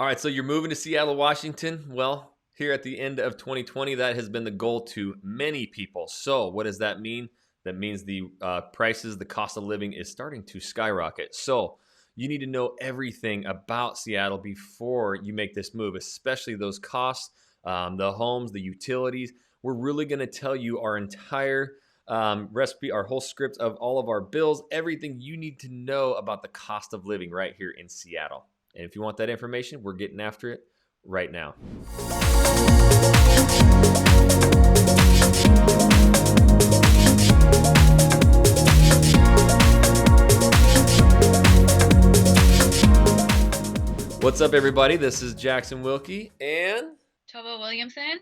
All right, so you're moving to Seattle, Washington. Well, here at the end of 2020, that has been the goal to many people. So, what does that mean? That means the prices, the cost of living is starting to skyrocket. So, you need to know everything about Seattle before you make this move, especially those costs, the homes, the utilities. We're really going to tell you our entire recipe, our whole script of all of our bills, everything you need to know about the cost of living right here in Seattle. And if you want that information, we're getting after it right now. What's up, everybody? This is Jackson Wilkie, and Tova Williamson.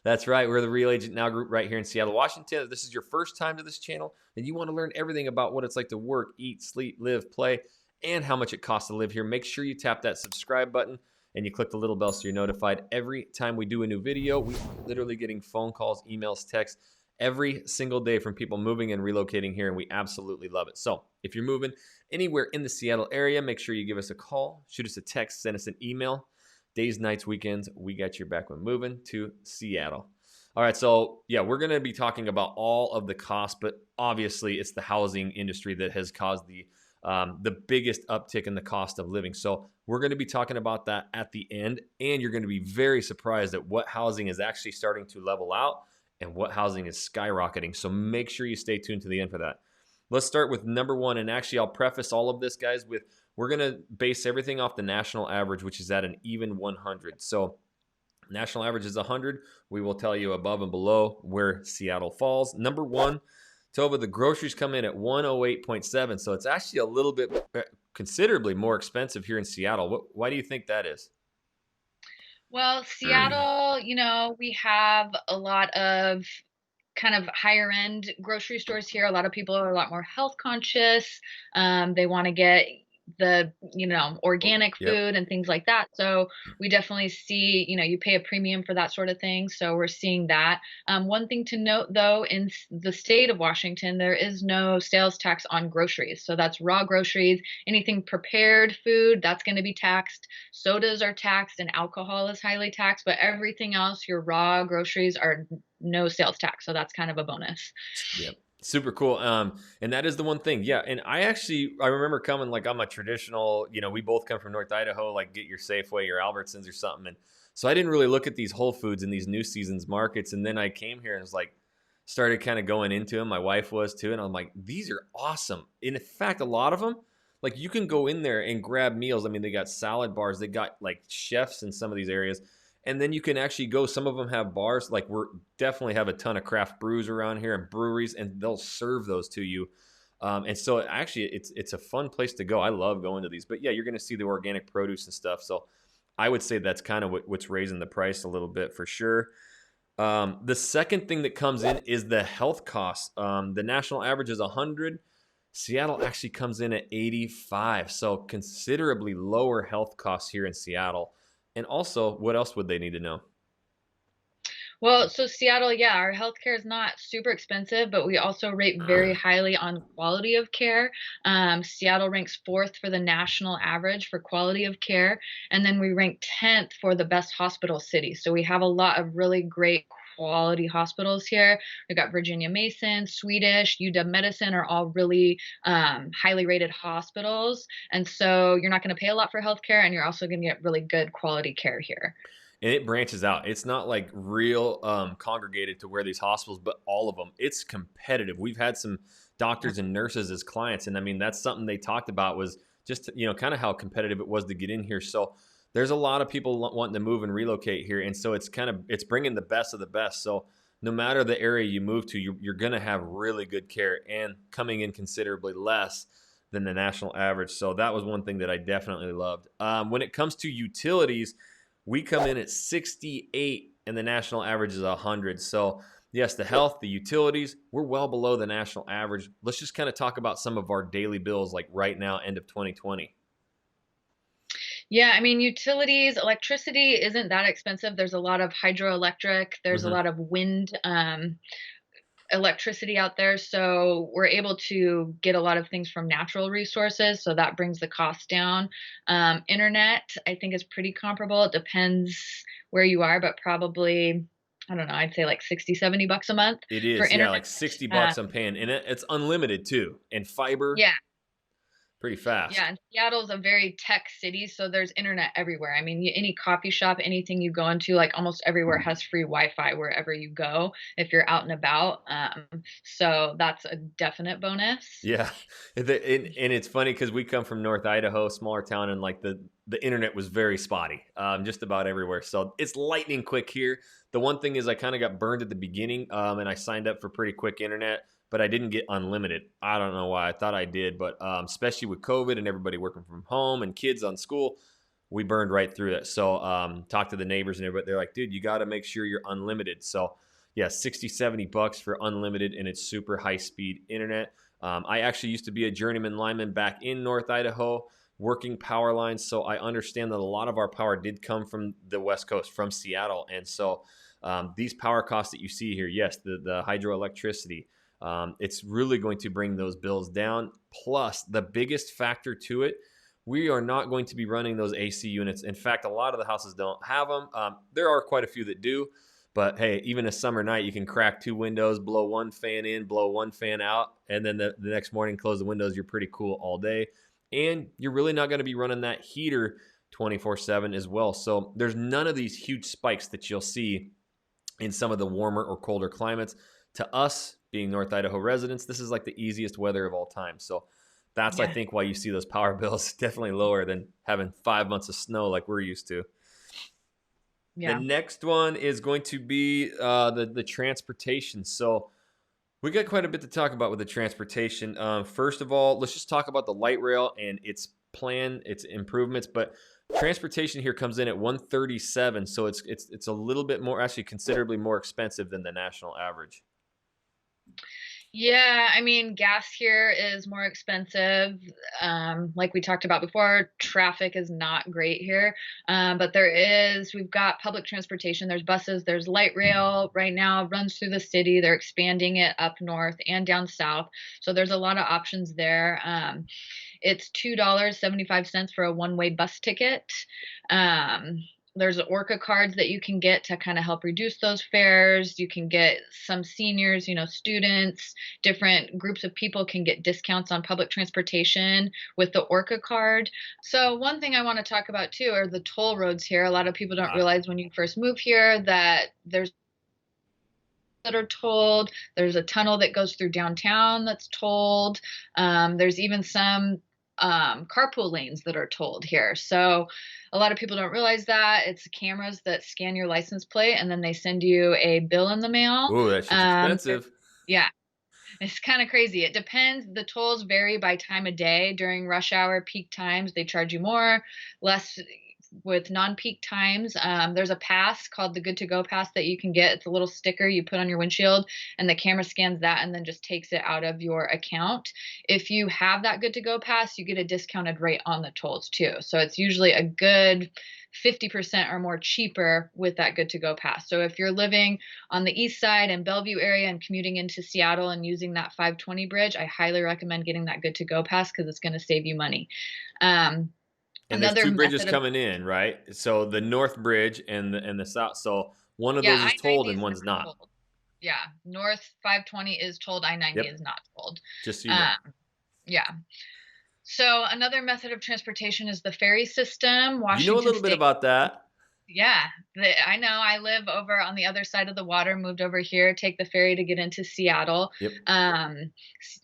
that's right. We're the Real Agent Now group right here in Seattle, Washington. If this is your first time to this channel, and you want to learn everything about what it's like to work, eat, sleep, live, play, and how much it costs to live here, make sure you tap that subscribe button and you click the little bell so you're notified every time we do a new video. We are literally getting phone calls, emails, texts every single day from people moving and relocating here, and we absolutely love it. So if you're moving anywhere in the Seattle area, make sure you give us a call, shoot us a text, send us an email. Days, nights, weekends, we got your back when moving to Seattle. All right, so yeah, we're going to be talking about all of the costs, but obviously it's the housing industry that has caused the biggest uptick in the cost of living. So we're going to be talking about that at the end, and you're going to be very surprised at what housing is actually starting to level out and what housing is skyrocketing. So make sure you stay tuned to the end for that. Let's start with number one, and actually I'll preface all of this, guys, with we're going to base everything off the national average, which is at an even 100. So national average is 100. We will tell you above and below where Seattle falls. Number one, Tova, the groceries come in at 108.7. So it's actually a little bit considerably more expensive here in Seattle. Why do you think that is? Well, Seattle, we have a lot of kind of higher end grocery stores here. A lot of people are a lot more health conscious. They want to get the organic Yep. food and things like that, so we definitely see, you pay a premium for that sort of thing, so we're seeing that. One thing to note, though, in the state of Washington, there is no sales tax on groceries, so that's raw groceries. Anything prepared food, that's going to be taxed. Sodas are taxed and alcohol is highly taxed, but everything else, your raw groceries, are no sales tax, so that's kind of a bonus. Yep. Super cool. And that is the one thing. Yeah. And I remember coming, like, I'm a traditional, we both come from North Idaho, like get your Safeway, your Albertsons or something. And so I didn't really look at these Whole Foods and these New Seasons markets. And then I came here and was like, started kind of going into them. My wife was too. And I'm like, these are awesome. And in fact, a lot of them, like, you can go in there and grab meals. I mean, they got salad bars, they got like chefs in some of these areas. And then you can actually go, some of them have bars, like we're definitely have a ton of craft brews around here and breweries, and they'll serve those to you. And so actually it's a fun place to go. I love going to these, but yeah, you're going to see the organic produce and stuff. So I would say that's kind of what's raising the price a little bit for sure. The second thing that comes in is the health costs. The national average is 100. Seattle actually comes in at 85. So considerably lower health costs here in Seattle. And also, what else would they need to know? Well, so Seattle, yeah, our healthcare is not super expensive, but we also rate very highly on quality of care. Seattle ranks fourth for the national average for quality of care, and then we rank 10th for the best hospital city. So we have a lot of really great quality hospitals here. We've got Virginia Mason, Swedish, UW Medicine are all really highly rated hospitals. And so you're not going to pay a lot for healthcare, and you're also going to get really good quality care here. And it branches out. It's not like real congregated to where these hospitals, but all of them. It's competitive. We've had some doctors and nurses as clients, and I mean that's something they talked about was just kind of how competitive it was to get in here. So there's a lot of people wanting to move and relocate here, and so it's bringing the best of the best. So no matter the area you move to, you're going to have really good care and coming in considerably less than the national average. So that was one thing that I definitely loved. When it comes to utilities, we come in at 68 and the national average is 100. So yes, the health, the utilities, we're well below the national average. Let's just kind of talk about some of our daily bills, like right now, end of 2020. Yeah, I mean, utilities, electricity isn't that expensive. There's a lot of hydroelectric, there's a Mm-hmm. lot of wind electricity out there, so we're able to get a lot of things from natural resources, so that brings the cost down. Internet, I think, is pretty comparable. It depends where you are, but probably, I don't know, I'd say like 60, $70 a month It for is, yeah, internet. like 60 Uh, bucks I'm paying, and it's unlimited too, and fiber yeah, pretty yeah, fast. and Seattle's a very tech city, so there's internet everywhere. I mean, any coffee shop, anything you go into, like almost everywhere has free Wi-Fi wherever you go if you're out and about. So that's a definite bonus. Yeah, and it's funny because we come from North Idaho, smaller town, and like the internet was very spotty, just about everywhere. So it's lightning quick here. The one thing is I kind of got burned at the beginning, and I signed up for pretty quick internet, but I didn't get unlimited. I don't know why. I thought I did, but especially with COVID and everybody working from home and kids on school, we burned right through that. So talk to the neighbors and everybody. They're like, dude, you got to make sure you're unlimited. So yeah, 60, $70 for unlimited, and it's super high speed internet. I actually used to be a journeyman lineman back in North Idaho, working power lines. So I understand that a lot of our power did come from the West Coast, from Seattle. And so these power costs that you see here, yes, the hydroelectricity, it's really going to bring those bills down. Plus, the biggest factor to it, we are not going to be running those AC units. In fact, a lot of the houses don't have them. There are quite a few that do. But hey, even a summer night, you can crack two windows, blow one fan in, blow one fan out, and then the next morning close the windows. You're pretty cool all day. And you're really not going to be running that heater 24/7 as well. So there's none of these huge spikes that you'll see in some of the warmer or colder climates. To us, being North Idaho residents, this is like the easiest weather of all time. So that's, I Yeah, think, why you see those power bills definitely lower than having 5 months of snow like we're used to. The yeah. next one is going to be the transportation. So we got quite a bit to talk about with the transportation. First of all, let's just talk about the light rail and its plan, its improvements. But transportation here comes in at 137, so it's a little bit more, actually considerably more expensive than the national average. Yeah, I mean, gas here is more expensive. Like we talked about before, traffic is not great here. But we've got public transportation. There's buses, there's light rail right now, runs through the city. They're expanding it up north and down south. So there's a lot of options there. It's $2.75 for a one-way bus ticket. Um, there's Orca cards that you can get to kind of help reduce those fares. You can get some seniors, students, different groups of people can get discounts on public transportation with the Orca card. So, one thing I want to talk about too are the toll roads here. A lot of people don't Ah, realize when you first move here that there's that are tolled. There's a tunnel that goes through downtown that's tolled. There's even some carpool lanes that are tolled here. So a lot of people don't realize that. It's cameras that scan your license plate and then they send you a bill in the mail. ooh, that shit's expensive. Yeah, it's kind of crazy. It depends. The tolls vary by time of day. During rush hour, peak times, they charge you more, less with non-peak times. There's a pass called the Good to Go pass that you can get. It's a little sticker you put on your windshield, and the camera scans that and then just takes it out of your account. If you have that Good to Go pass, you get a discounted rate on the tolls too. So it's usually a good 50% or more cheaper with that Good to Go pass. So if you're living on the east side and Bellevue area and commuting into Seattle and using that 520 bridge, I highly recommend getting that Good to Go pass because it's going to save you money. Um, And there's Another two bridges method of coming in, right? So the North Bridge and the South. So one of Yeah, those is tolled I-90 and is one's not not. tolled. Yeah, North 520 is tolled, I-90 Yep. is not tolled. Just so you know. Um, yeah. So another method of transportation is the ferry system. You know a Washington little bit State. about that. Yeah, I know. I live over on the other side of the water, moved over here, take the ferry to get into Seattle. Yep.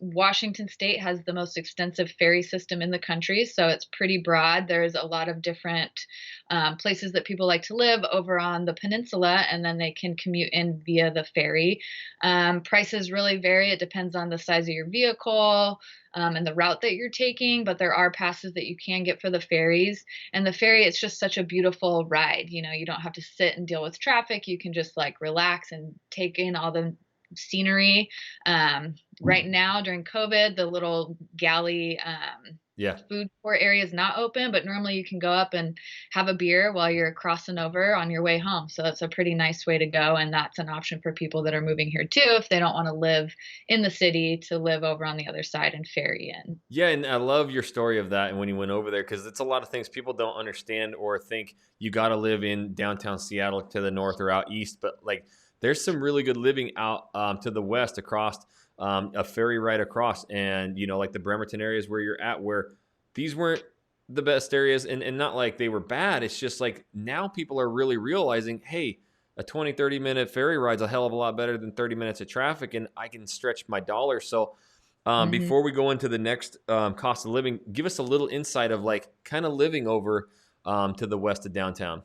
Washington State has the most extensive ferry system in the country, so it's pretty broad. There's a lot of different places that people like to live over on the peninsula, and then they can commute in via the ferry. Prices really vary. It depends on the size of your vehicle. And the route that you're taking, but there are passes that you can get for the ferries. And the ferry, it's just such a beautiful ride. You don't have to sit and deal with traffic. You can just like relax and take in all the scenery. Right now during COVID, the little galley Yeah. food court area is not open, but normally you can go up and have a beer while you're crossing over on your way home. So it's a pretty nice way to go, and that's an option for people that are moving here too if they don't want to live in the city to live over on the other side and ferry in. Yeah, and I love your story of that and when you went over there because it's a lot of things people don't understand or think you got to live in downtown Seattle to the north or out east, but like there's some really good living out to the west across a ferry right across, and like the Bremerton areas where you're at, where these weren't the best areas, and not like they were bad. It's just like now people are really realizing, hey, a 20-30 minute ferry ride's a hell of a lot better than 30 minutes of traffic, and I can stretch my dollar. So Mhm. before we go into the next cost of living, give us a little insight of like kind of living over to the west of downtown.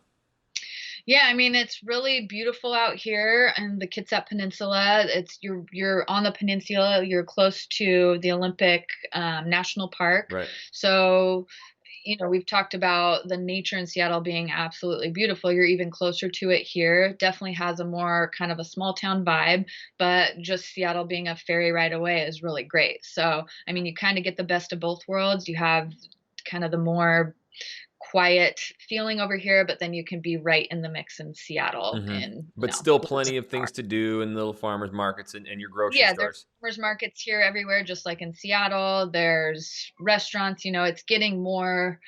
Yeah, I mean, it's really beautiful out here in the Kitsap Peninsula. You're on the peninsula. You're close to the Olympic National Park, Right. so we've talked about the nature in Seattle being absolutely beautiful. You're even closer to it here. Definitely has a more kind of a small town vibe, but just Seattle being a ferry ride away is really great. So, I mean, you kind of get the best of both worlds. You have kind of the more quiet feeling over here, but then you can be right in the mix in Seattle Hmm. in, But still less plenty than of an hour. things to do and little farmers markets and your grocery Yeah, there's stores. farmers markets here everywhere, just like in Seattle. There's restaurants, it's getting more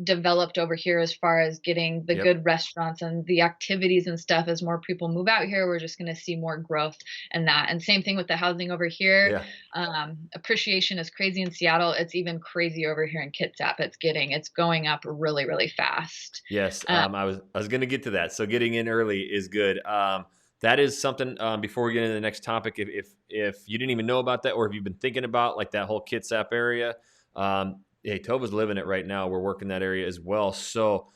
developed over here as far as getting the Yep. good restaurants and the activities and stuff. As more people move out here, we're just going to see more growth in that. And same thing with the housing over here. Yeah. Appreciation is crazy in Seattle. It's even crazy over here in Kitsap. It's going up really, really fast. Yes, Uh, I was going to get to that. So getting in early is good. That is something. Before we get into the next topic, if you didn't even know about that, or if you've been thinking about like that whole Kitsap area, hey, Tova's living it right now. We're working that area as well. So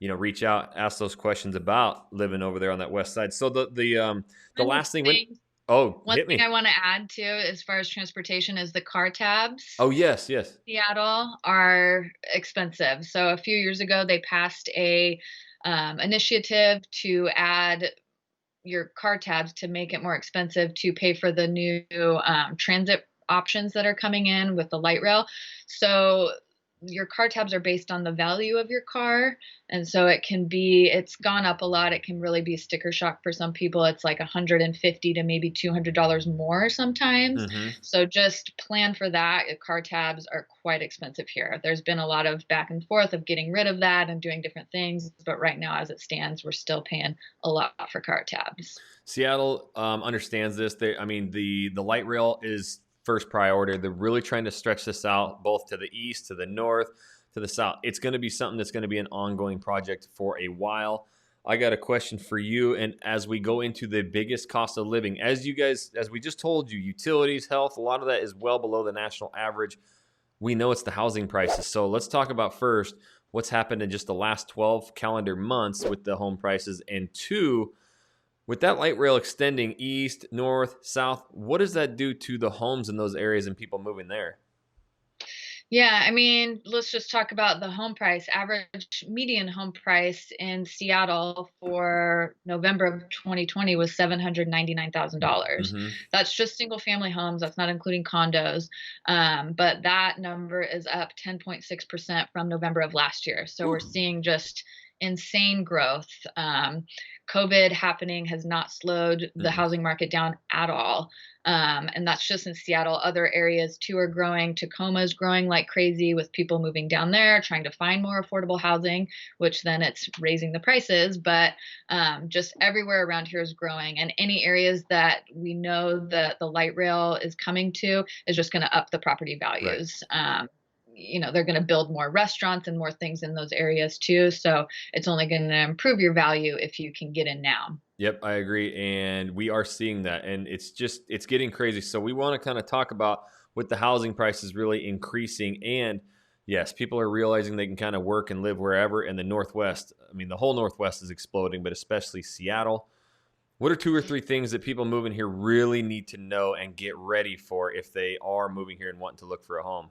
reach out, ask those questions about living over there on that west side. So the one last thing when thing, oh one hit thing I me. want to add too, as far as transportation, is the car tabs. Oh yes, yes. Seattle are expensive. So a few years ago, they passed a initiative to add your car tabs to make it more expensive to pay for the new transit options that are coming in with the light rail. So your car tabs are based on the value of your car, and so it's gone up a lot. It can really be sticker shock for some people. It's like 150 to maybe $200 more sometimes. Hmm. So just plan for that. Car tabs are quite expensive here. There's been a lot of back and forth of getting rid of that and doing different things, but right now as it stands, we're still paying a lot for car tabs. Seattle understands this. I mean, the light rail is first priority. They're really trying to stretch this out both to the east, to the north, to the south. It's going to be something that's going to be an ongoing project for a while. I got a question for you. And as we go into the biggest cost of living, as we just told you, utilities, health, a lot of that is well below the national average. We know it's the housing prices. So let's talk about first what's happened in just the last 12 calendar months with the home prices, and two, with that light rail extending east, north, south, what does that do to the homes in those areas and people moving there? Yeah, I mean, let's just talk about the home price. Average median home price in Seattle for November of 2020 was $799,000. Hmm. That's just single family homes. That's not including condos. But that number is up 10.6% from November of last year. So we're seeing just insane growth. COVID happening has not slowed the Mm-mm. housing market down at all. And that's just in Seattle. Other areas too are growing. Tacoma is growing like crazy with people moving down there, trying to find more affordable housing, which then it's raising the prices. But just everywhere around here is growing. And any areas that we know that the light rail is coming to is just going to up the property Right. values. They're going to build more restaurants and more things in those areas too. So it's only going to improve your value if you can get in now. Yep, I agree. And we are seeing that. And it's getting crazy. So we want to kind of talk about with the housing prices really increasing. And yes, people are realizing they can kind of work and live wherever. And the Northwest, I mean, the whole Northwest is exploding, but especially Seattle. What are two or three things that people moving here really need to know and get ready for if they are moving here and wanting to look for a home?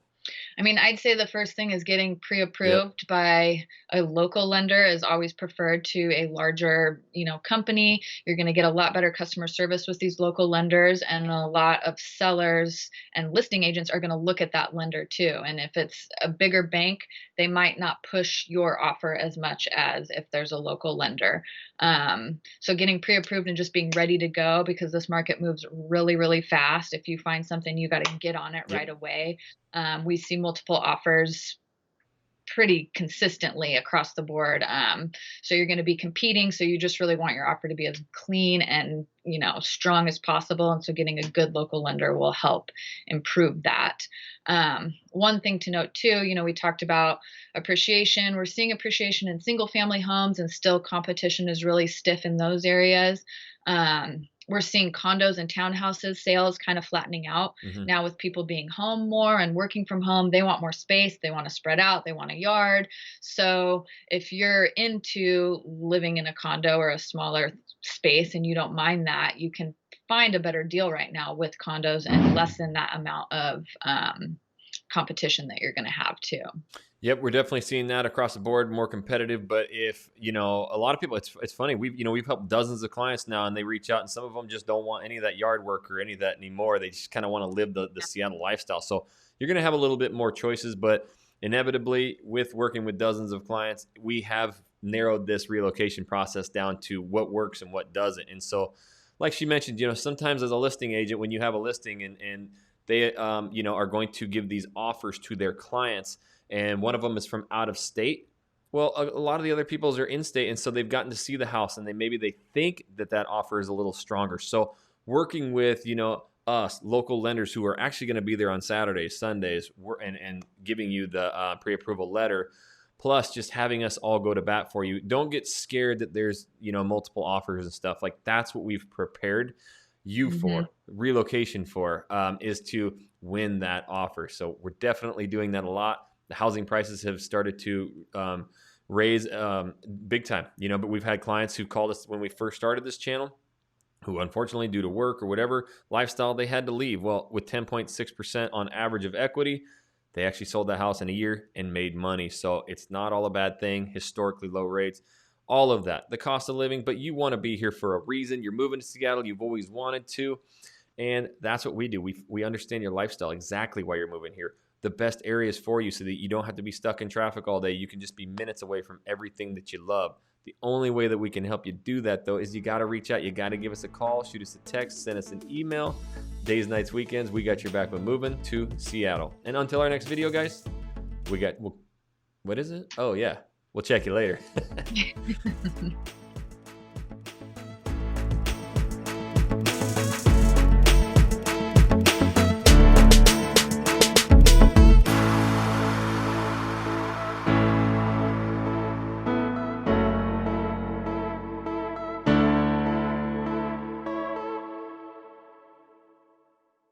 I mean, I'd say the first thing is getting Yep. pre-approved by a local lender is always preferred to a larger, company. You're going to get a lot better customer service with these local lenders, and a lot of sellers and listing agents are going to look at that lender too. And if it's a bigger bank, they might not push your offer as much as if there's a local lender. So getting pre-approved and just being ready to go, because this market moves really, really fast. If you find something, you got to get on it Yep. right away. We see multiple offers pretty consistently across the board. So you're going to be competing. So you just really want your offer to be as clean and strong as possible. And so getting a good local lender will help improve that. One thing to note too, we talked about appreciation. We're seeing appreciation in single family homes, and still competition is really stiff in those areas. We're seeing condos and townhouses sales kind of flattening out Hmm. now, with people being home more and working from home. They want more space, they want to spread out, they want a yard. So if you're into living in a condo or a smaller space and you don't mind that, you can find a better deal right now with condos and lessen that amount of competition that you're going to have too. Yep, we're definitely seeing that across the board, more competitive. But if a lot of people, it's funny. We've helped dozens of clients now, and they reach out, and some of them just don't want any of that yard work or any of that anymore. They just kind of want to live the Seattle lifestyle. So you're going to have a little bit more choices, but inevitably, with working with dozens of clients, we have narrowed this relocation process down to what works and what doesn't. And so, like she mentioned, sometimes as a listing agent, when you have a listing and they are going to give these offers to their clients, and one of them is from out of state. Well, a lot of the other people's are in state, and so they've gotten to see the house, and maybe they think that offer is a little stronger. So working with us local lenders who are actually going to be there on Saturdays, Sundays, and giving you the pre-approval letter, plus just having us all go to bat for you. Don't get scared that there's multiple offers and stuff. Like, that's what we've prepared you Hmm. for, relocation for, is to win that offer. So we're definitely doing that a lot. The housing prices have started to raise big time, but we've had clients who called us when we first started this channel, who unfortunately, due to work or whatever lifestyle, they had to leave. Well, with 10.6% on average of equity, they actually sold that house in a year and made money. So it's not all a bad thing. Historically low rates, all of that, the cost of living, but you want to be here for a reason. You're moving to Seattle. You've always wanted to. And that's what we do. We understand your lifestyle, exactly why you're moving here, the best areas for you, so that you don't have to be stuck in traffic all day. You can just be minutes away from everything that you love. The only way that we can help you do that, though, is you got to reach out. You got to give us a call, shoot us a text, send us an email. Days, nights, weekends, we got your back when moving to Seattle. And until our next video, guys, what is it? Oh, yeah. We'll check you later.